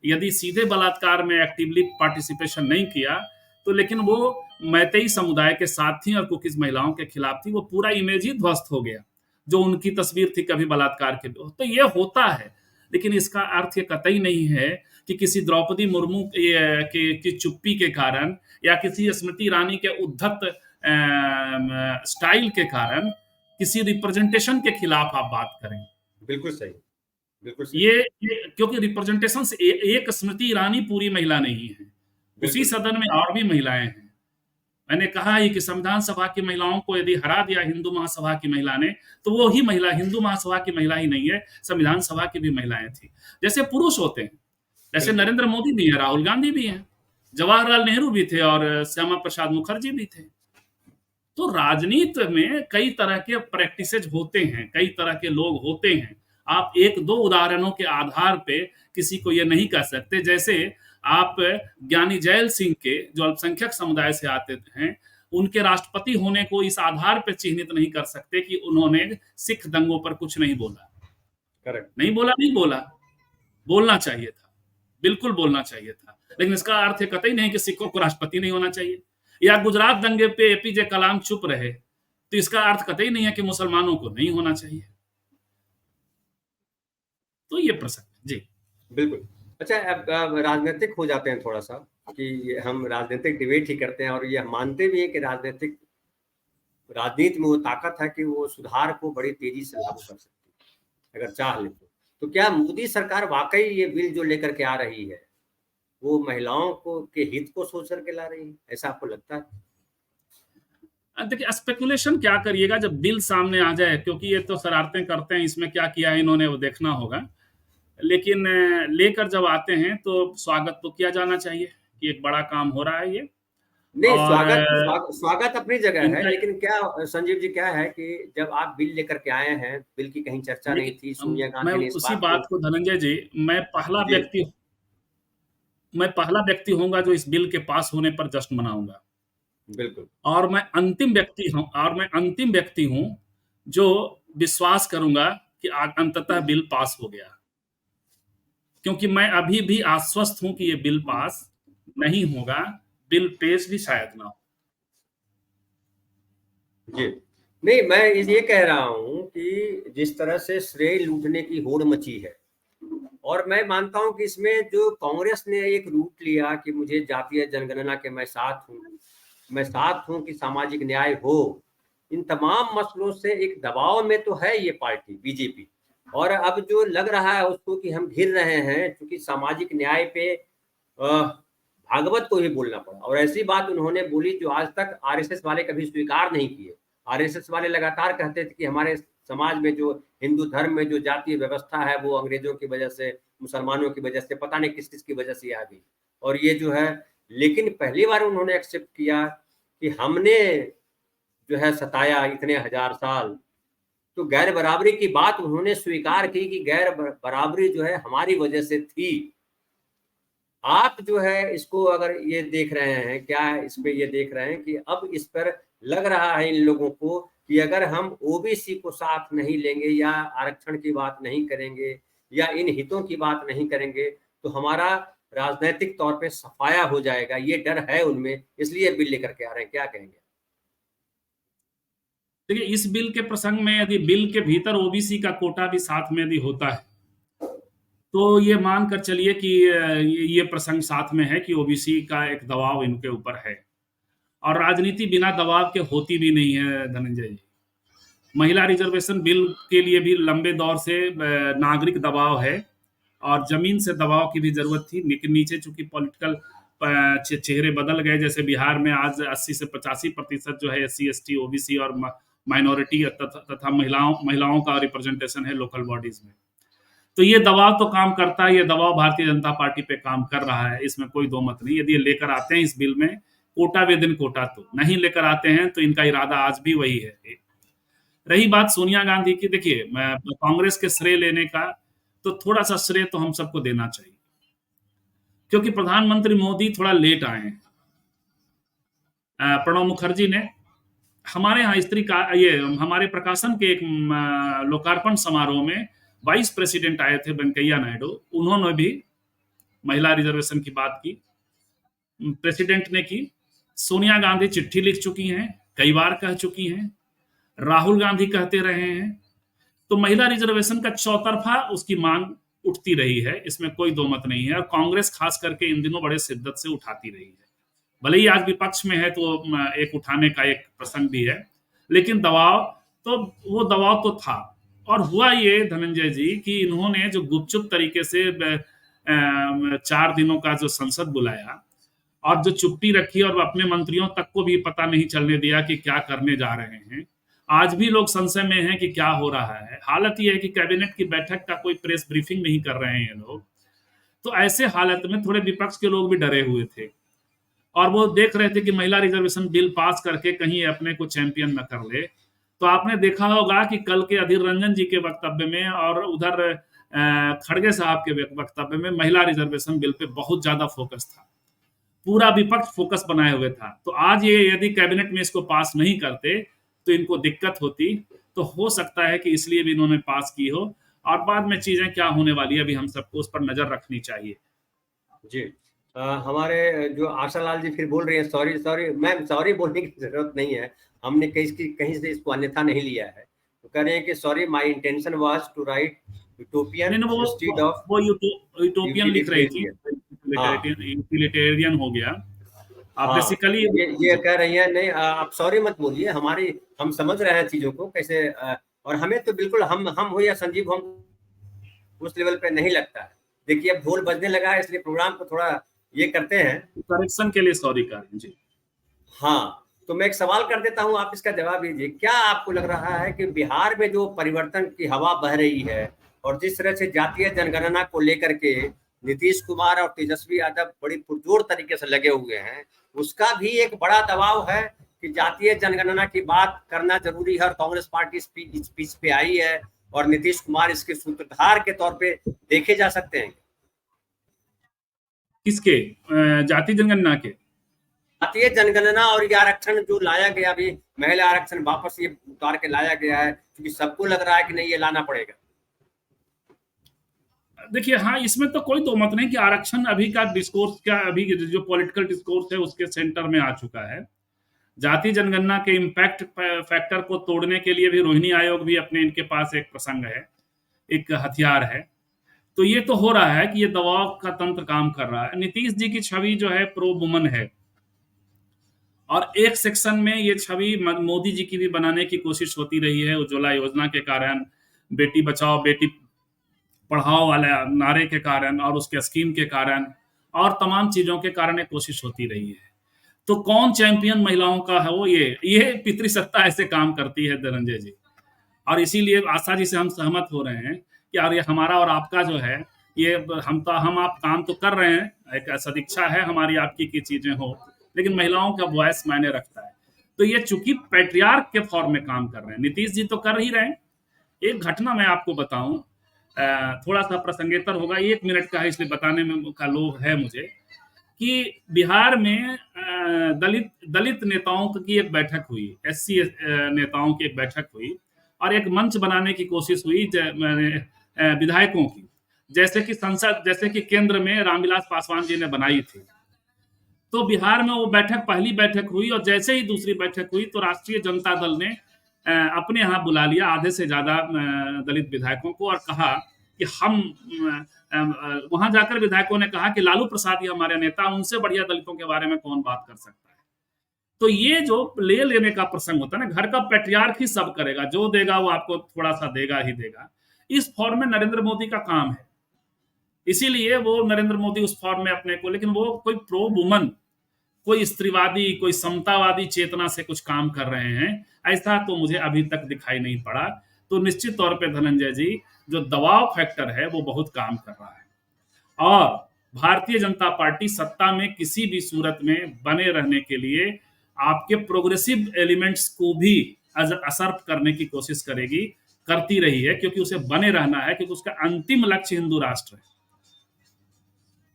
यदि सीधे बलात्कार में एक्टिवली पार्टिसिपेशन नहीं किया, तो लेकिन वो मैतेई समुदाय के साथ थी और कुकीज महिलाओं के खिलाफ थी, वो पूरा इमेज ही ध्वस्त हो गया, जो उनकी तस्वीर थी कभी बलात्कार के। तो ये होता है, लेकिन इसका अर्थ ये कतई नहीं है कि किसी द्रौपदी मुर्मू की चुप्पी के कारण, या किसी स्मृति ईरानी के उद्धत स्टाइल के कारण किसी रिप्रेजेंटेशन के खिलाफ आप बात करें। बिल्कुल सही, बिल्कुल सही। ये क्योंकि रिप्रेजेंटेशन से एक स्मृति ईरानी पूरी महिला नहीं है, उसी बिल्कुल सदन में और भी महिलाएं हैं। मैंने कहा है कि संविधान सभा की महिलाओं को यदि हरा दिया हिंदू महासभा की महिला ने, तो वो ही महिला हिंदू महासभा की महिला ही नहीं है, संविधान सभा की भी महिलाएं थी। जैसे पुरुष होते हैं, जैसे बिल्कुल नरेंद्र मोदी भी है, राहुल गांधी भी हैं, जवाहरलाल नेहरू भी थे, और श्यामा प्रसाद मुखर्जी भी थे। तो राजनीति में कई तरह के प्रैक्टिसेज होते हैं, कई तरह के लोग होते हैं। आप एक दो उदाहरणों के आधार पे किसी को ये नहीं कह सकते। जैसे आप ज्ञानी जैल सिंह के, जो अल्पसंख्यक समुदाय से आते हैं, उनके राष्ट्रपति होने को इस आधार पर चिन्हित नहीं कर सकते कि उन्होंने सिख दंगों पर कुछ नहीं बोला। करेक्ट। नहीं बोला, नहीं बोला, बोलना चाहिए था, बिल्कुल बोलना चाहिए था, लेकिन इसका अर्थ ये कतई नहीं कि सिखों को राष्ट्रपति नहीं होना चाहिए। या गुजरात दंगे पे एपीजे कलाम चुप रहे, तो इसका अर्थ कतई नहीं है कि मुसलमानों को नहीं होना चाहिए। तो ये प्रसंग जी। बिल्कुल। अच्छा, अब राजनीतिक हो जाते हैं थोड़ा सा, कि हम राजनीतिक डिबेट ही करते हैं, और ये हम मानते भी हैं कि राजनीति में वो ताकत है कि वो सुधार को बड़ी तेजी से लागू कर सकती है, अगर चाह ले तो क्या मोदी सरकार वाकई ये बिल जो लेकर के आ रही है, वो महिलाओं को के हित को सोच करके ला रही है, ऐसा आपको लगता है? देखिए, स्पेकुलेशन क्या करिएगा जब बिल सामने आ जाए, क्योंकि ये तो शरारतें करते हैं, इसमें क्या किया है इन्होंने वो देखना होगा। लेकिन लेकर जब आते हैं तो स्वागत तो किया जाना चाहिए कि एक बड़ा काम हो रहा है ये। नहीं, और स्वागत अपनी जगह है, इनका, लेकिन क्या संजीव जी, क्या है कि जब आप बिल लेकर के आए हैं, बिल की कहीं चर्चा नहीं थी, सोनिया मैं गांधी ने इस उसी बात को। बात को धनंजय जी, जी। मैं पहला व्यक्ति होऊंगा जो इस बिल के पास होने पर जश्न मनाऊंगा। बिल्कुल और मैं अंतिम व्यक्ति हूं जो विश्वास करूंगा कि अंततः बिल पास हो गया, क्योंकि मैं अभी भी आश्वस्त हूं कि ये बिल पास नहीं होगा, बिल पेश भी शायद ना हो। जी। नहीं, मैं ये कह रहा हूं कि जिस तरह से श्रेय लूटने की होड़ मची है, और मैं मानता हूं कि इसमें जो कांग्रेस ने एक रूट लिया कि मुझे जातीय जनगणना के मैं साथ हूं कि सामाजिक न्याय हो, इन तमाम मसलों से एक दबाव में तो है ये पार्टी बीजेपी। और अब जो लग रहा है उसको कि हम घिर रहे हैं, क्योंकि सामाजिक न्याय पे भागवत को ही बोलना पड़ा, और ऐसी बात उन्होंने बोली जो आज तक आरएसएस वाले कभी स्वीकार नहीं किए। आरएसएस वाले लगातार कहते थे कि हमारे समाज में जो हिंदू धर्म में जो जातीय व्यवस्था है वो अंग्रेजों की वजह से, मुसलमानों की वजह से, पता नहीं किस किस की वजह से आ गई, और ये जो है, लेकिन पहली बार उन्होंने एक्सेप्ट किया कि हमने जो है सताया इतने हजार साल, तो गैर बराबरी की बात उन्होंने स्वीकार की कि गैर बराबरी जो है हमारी वजह से थी। आप जो है इसको अगर ये देख रहे हैं, क्या इस पे ये देख रहे हैं कि अब इस पर लग रहा है इन लोगों को कि अगर हम ओबीसी को साथ नहीं लेंगे या आरक्षण की बात नहीं करेंगे या इन हितों की बात नहीं करेंगे तो हमारा राजनैतिक तौर पे सफाया हो जाएगा, ये डर है उनमें, इसलिए बिल लेकर के आ रहे हैं। क्या कहेंगे? देखिए, इस बिल के प्रसंग में यदि बिल के भीतर ओबीसी का कोटा भी साथ में यदि होता है तो ये मान कर चलिए कि ये प्रसंग साथ में है कि ओबीसी का एक दबाव इनके ऊपर है, और राजनीति बिना दबाव के होती भी नहीं है धनंजय जी। महिला रिजर्वेशन बिल के लिए भी लंबे दौर से नागरिक दबाव है और जमीन से दबाव की भी जरूरत थी, लेकिन नीचे चूंकि पॉलिटिकल चेहरे बदल गए, जैसे बिहार में आज 80 से 85% जो है SC ST OBC और माइनॉरिटी तथा महिलाओं का रिप्रेजेंटेशन है लोकल बॉडीज में। तो ये दबाव तो काम करता है, ये दबाव भारतीय जनता पार्टी पे काम कर रहा है, इसमें कोई दो मत नहीं। यदि ये लेकर आते हैं इस बिल में कोटा विदिन कोटा, तो नहीं लेकर आते हैं तो इनका इरादा आज भी वही है। रही बात सोनिया गांधी की, देखिए कांग्रेस के श्रेय लेने का, तो थोड़ा सा श्रेय तो हम सबको देना चाहिए, क्योंकि प्रधानमंत्री मोदी थोड़ा लेट आए हैं। प्रणब मुखर्जी ने हमारे यहाँ स्त्री का ये हमारे प्रकाशन के एक लोकार्पण समारोह में वाइस प्रेसिडेंट आए थे वेंकैया नायडू, उन्होंने भी महिला रिजर्वेशन की बात की, प्रेसिडेंट ने की। सोनिया गांधी चिट्ठी लिख चुकी हैं, कई बार कह चुकी हैं, राहुल गांधी कहते रहे हैं। तो महिला रिजर्वेशन का चौतरफा उसकी मांग उठती रही है, इसमें कोई दो मत नहीं है, और कांग्रेस खास करके इन दिनों बड़े शिद्दत से उठाती रही है। भले ही आज विपक्ष में है तो एक उठाने का एक प्रसंग भी है, लेकिन दबाव तो वो दबाव तो था। और हुआ ये धनंजय जी कि इन्होंने जो गुपचुप तरीके से 4 दिनों का जो संसद बुलाया और जो चुप्पी रखी और अपने मंत्रियों तक को भी पता नहीं चलने दिया कि क्या करने जा रहे हैं, आज भी लोग संशय में हैं कि क्या हो रहा है। हालत यह है कि कैबिनेट की बैठक का कोई प्रेस ब्रीफिंग नहीं कर रहे हैं ये लोग। तो ऐसे हालत में थोड़े विपक्ष के लोग भी डरे हुए थे और वो देख रहे थे कि महिला रिजर्वेशन बिल पास करके कहीं अपने को चैंपियन न कर ले। तो आपने देखा होगा कि कल के अधीर रंजन जी के वक्तव्य में और उधर खड़गे साहब के वक्तव्य में महिला रिजर्वेशन बिल पे बहुत ज्यादा फोकस था, पूरा विपक्ष फोकस बनाए हुए था। तो आज ये यदि कैबिनेट में इसको पास नहीं करते तो इनको दिक्कत होती, तो हो सकता है कि इसलिए भी इन्होंने पास की हो, और बाद में चीजें क्या होने वाली है अभी हम सबको उस पर नजर रखनी चाहिए। जी हमारे जो आशालाल जी फिर बोल रही है सॉरी सॉरी मैम, सॉरी बोलने की जरूरत नहीं है, हमने कहीं से इसको अन्यथा नहीं लिया है। तो कह रहे हैं कि sorry my intention was to write utopian instead of वो यूटोपियन लिख रही थी, हाँ यूटिलिटेरियन हो गया। आप हाँ बेसिकली ये कह रही है नहीं आप सॉरी मत बोलिए, हमारी हम समझ रहे हैं चीजों को कैसे और हमें तो बिल्कुल हम हो या संजीव हम उस लेवल पे नहीं लगता है। देखिए अब ढोल बजने लगा है इसलिए प्रोग्राम को थोड़ा ये करते हैं, करेक्शन के लिए सॉरी करें जी। हाँ तो मैं एक सवाल कर देता हूं, आप इसका जवाब दीजिए। क्या आपको लग रहा है कि बिहार में जो परिवर्तन की हवा बह रही है और जिस तरह से जातीय जनगणना को लेकर के नीतीश कुमार और तेजस्वी यादव बड़ी पुरजोर तरीके से लगे हुए हैं, उसका भी एक बड़ा दबाव है कि जातीय जनगणना की बात करना जरूरी है और कांग्रेस पार्टी इस पीछ पे आई है और नीतीश कुमार इसके सूत्रधार के तौर पे देखे जा सकते हैं? किसके? जाति जनगणना के? जातीय जनगणना और ये आरक्षण जो लाया गया, अभी महिला आरक्षण वापस ये उतार के लाया गया है, क्योंकि सबको लग रहा है कि नहीं ये लाना पड़ेगा। देखिए हाँ, इसमें तो कोई दो मत नहीं कि आरक्षण अभी का डिस्कोर्स का, अभी जो पॉलिटिकल डिस्कोर्स है उसके सेंटर में आ चुका है। जाति जनगणना के इम्पैक्ट फैक्टर को तोड़ने के लिए भी रोहिणी आयोग भी अपने इनके पास एक प्रसंग है, एक हथियार है। तो ये तो हो रहा है कि ये दबाव का तंत्र काम कर रहा है। नीतीश जी की छवि जो है प्रो वुमन है, और एक सेक्शन में ये छवि मोदी जी की भी बनाने की कोशिश होती रही है। उज्ज्वला योजना के कारण, बेटी बचाओ बेटी पढ़ाओ वाले नारे के कारण और उसके स्कीम के कारण और तमाम चीजों के कारण एक कोशिश होती रही है। तो कौन चैंपियन महिलाओं का है वो, ये पितृसत्ता ऐसे काम करती है धनंजय जी। और इसीलिए आशा जी से हम सहमत हो रहे हैं कि यार ये हमारा और आपका जो है, ये हम आप काम तो कर रहे हैं, एक सदिच्छा है हमारी आपकी की चीजें हो, लेकिन महिलाओं का वॉइस मायने रखता है। तो ये चूंकि पैट्रियार्क के फॉर्म में काम कर रहे हैं, नीतीश जी तो कर ही रहे हैं, एक घटना मैं आपको बताऊं, थोड़ा सा प्रसंगेतर होगा, 1 मिनट का है इसलिए बताने में का लोभ है मुझे, कि बिहार में दलित दलित नेताओं की एक बैठक हुई, एससी नेताओं की एक बैठक हुई, और एक मंच बनाने की कोशिश हुई विधायकों की, जैसे कि केंद्र में रामविलास पासवान जी ने बनाई थी। तो बिहार में वो बैठक, पहली बैठक हुई, और जैसे ही दूसरी बैठक हुई तो राष्ट्रीय जनता दल ने अपने यहाँ बुला लिया आधे से ज्यादा दलित विधायकों को, और कहा कि हम वहां जाकर विधायकों ने कहा कि लालू प्रसाद ही हमारे नेता, उनसे बढ़िया दलितों के बारे में कौन बात कर सकता है। तो ये जो ले लेने का प्रसंग होता है ना, घर का पैट्रियार्क ही सब करेगा, जो देगा वो आपको थोड़ा सा देगा ही देगा। इस फॉर्म में नरेंद्र मोदी का काम है, इसीलिए वो नरेंद्र मोदी उस फॉर्म में अपने को, लेकिन वो कोई प्रो वुमन, कोई स्त्रीवादी, कोई समतावादी चेतना से कुछ काम कर रहे हैं, ऐसा तो मुझे अभी तक दिखाई नहीं पड़ा। तो निश्चित तौर पे धनंजय जी, जो दबाव फैक्टर है वो बहुत काम कर रहा है, और भारतीय जनता पार्टी सत्ता में किसी भी सूरत में बने रहने के लिए आपके प्रोग्रेसिव एलिमेंट्स को भी असर करने की कोशिश करेगी, करती रही है, क्योंकि उसे बने रहना है, क्योंकि उसका अंतिम लक्ष्य हिंदू राष्ट्र है।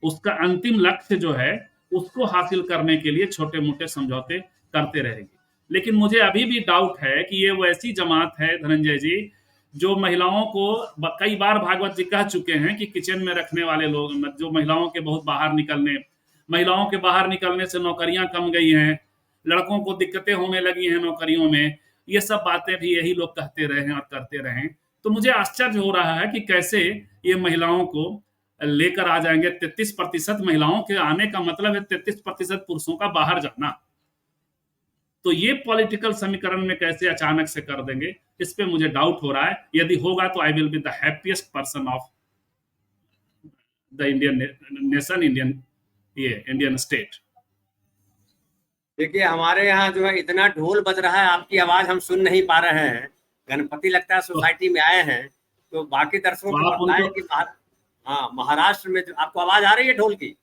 उसका अंतिम लक्ष्य जो है उसको हासिल करने के लिए छोटे मोटे समझौते करते रहेगी। लेकिन मुझे अभी भी डाउट है कि ये वैसी जमात है धनंजय जी, जो महिलाओं को, कई बार भागवत जी कह चुके हैं कि किचन में रखने वाले लोग, जो महिलाओं के बहुत महिलाओं के बाहर निकलने से नौकरियां कम गई हैं, लड़कों को दिक्कतें होने लगी हैं नौकरियों में, ये सब बातें भी यही लोग कहते रहे हैं और करते रहे। तो मुझे आश्चर्य हो रहा है कि कैसे ये महिलाओं को लेकर आ जाएंगे। 33% महिलाओं के आने का मतलब है 33% पुरुषों का बाहर जाना। तो ये पॉलिटिकल समीकरण में कैसे अचानक से कर देंगे, इस पे मुझे डाउट हो रहा है। यदि होगा तो I will be the happiest person of the Indian nation, Indian state. देखिए, हमारे यहाँ जो है इतना ढोल बज रहा है, आपकी आवाज हम सुन नहीं पा रहे हैं। गणपति लगता है सोसाइटी में आए हैं, तो बाकी दर्शकों को बताएं कि हाँ, महाराष्ट्र में जो आपको आवाज आ रही है ढोल की?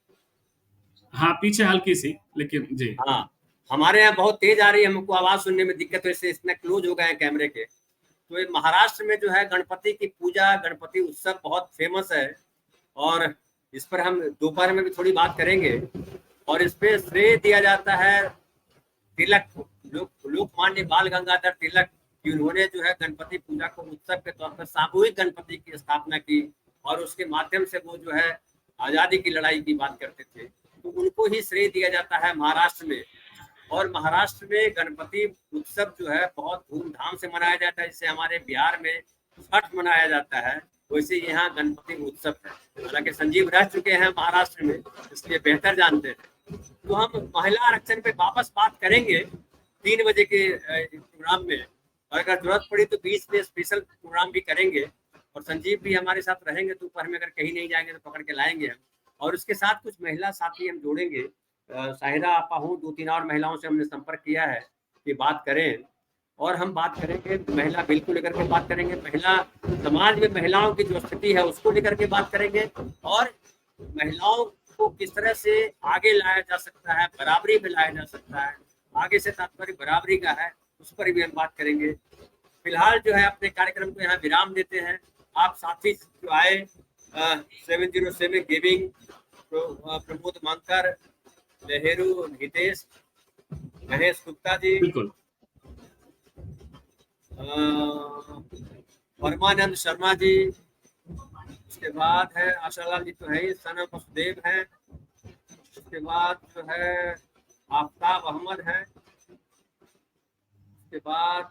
हाँ, पीछे हल्की सी, लेकिन जी हाँ, हमारे यहाँ बहुत तेज आ रही है, हमको आवाज सुनने में दिक्कत, वैसे इतना क्लोज हो गए हैं कैमरे के। तो ये महाराष्ट्र में जो है गणपति की पूजा, गणपति उत्सव बहुत फेमस है, और इस पर हम दोपहर में भी थोड़ी बात करेंगे। और इस पे श्रेय दिया जाता है तिलक, लोकमान्य बाल गंगाधर तिलक, कि उन्होंने जो है गणपति पूजा को उत्सव के तौर पर सामूहिक गणपति की स्थापना की, और उसके माध्यम से वो जो है आजादी की लड़ाई की बात करते थे, तो उनको ही श्रेय दिया जाता है महाराष्ट्र में। और महाराष्ट्र में गणपति उत्सव जो है बहुत धूमधाम से मनाया जाता है, जैसे हमारे बिहार में छठ मनाया जाता है, वैसे यहाँ गणपति उत्सव है। हालांकि संजीव रह चुके हैं महाराष्ट्र में, इसलिए बेहतर जानते हैं। तो हम महिला आरक्षण पे वापस बात करेंगे 3 बजे के प्रोग्राम में, और अगर जरूरत पड़ी तो बीच में स्पेशल प्रोग्राम भी करेंगे, और संजीव भी हमारे साथ रहेंगे। दोपहर में अगर कहीं नहीं जाएंगे तो पकड़ के लाएंगे हम, और उसके साथ कुछ महिला साथी हम जोड़ेंगे। साहिरा आपा हूँ, 2-3 और महिलाओं से हमने संपर्क किया है कि बात करें, और हम बात करेंगे महिला बिल को लेकर के बात करेंगे, महिला समाज में महिलाओं की जो स्थिति है उसको लेकर के बात करेंगे, और महिलाओं को किस तरह से आगे लाया जा सकता है, बराबरी में लाया जा सकता है, आगे से तात्पर्य बराबरी का है, उस पर भी हम बात करेंगे। फिलहाल जो है अपने कार्यक्रम को यहाँ विराम देते हैं। आप साथी जो आए 707 गेमिंग, प्रमोद मांकर, लहेरू, हितेश, महेश गुप्ता जी, बिल्कुल, परमानंद शर्मा जी, उसके बाद है आशालाल जी तो है ही, सना वसुदेव है, उसके बाद जो है आफ्ताब अहमद है, उसके बाद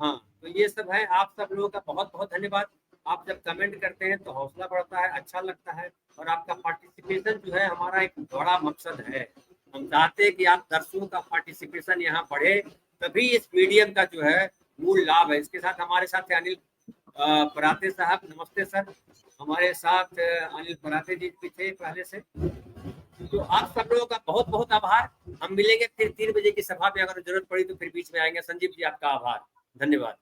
हाँ, तो ये सब है। आप सब लोगों का बहुत बहुत धन्यवाद। आप जब कमेंट करते हैं तो हौसला बढ़ता है, अच्छा लगता है, और आपका पार्टिसिपेशन जो है हमारा एक बड़ा मकसद है। हम चाहते हैं कि आप दर्शकों का पार्टिसिपेशन यहाँ बढ़े, तभी इस मीडियम का जो है मूल लाभ है। इसके साथ हमारे साथ है अनिल पराते साहब, नमस्ते सर। हमारे साथ अनिल पराते जी भी थे पहले से। तो आप सब लोगों का बहुत बहुत आभार। हम मिलेंगे फिर 3 बजे की सभा में, अगर जरूरत पड़ी तो फिर बीच में आएंगे। संजीव जी आपका आभार, धन्यवाद।